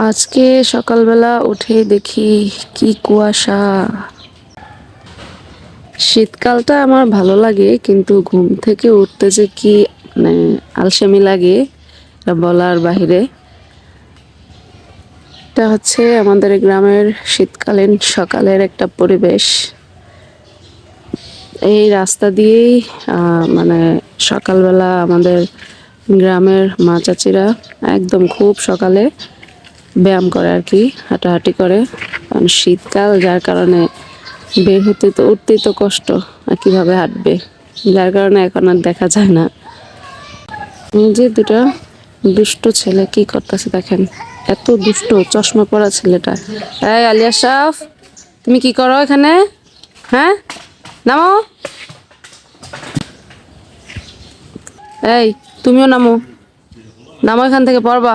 আজকে সকালবেলা উঠে দেখি কি কুয়াশা। শীতকালটা আমার ভালো লাগে, কিন্তু ঘুম থেকে উঠতে যে কি মানে আলসেমি লাগে এটা বলার বাহিরে। এটা হচ্ছে আমাদের গ্রামের শীতকালীন সকালের একটা পরিবেশ। এই রাস্তা দিয়েই মানে সকালবেলা আমাদের গ্রামের মা চাচিরা একদম খুব সকালে ব্যায়াম করে আর কি, হাঁটাহাঁটি করে। কারণ শীতকাল, যার কারণে বের হতে তো উঠতেই তো কষ্ট, আর কীভাবে হাঁটবে, যার কারণে এখন আর দেখা যায় না। এই যে দুটা দুষ্ট ছেলে কি করতেছে দেখেন, এত দুষ্ট চশমা পরা ছেলেটা। এই আলিয়া শাফ, তুমি কি করো এখানে? হ্যাঁ, নামো। এই তুমিও নামো, নামো এখান থেকে, পড়বা।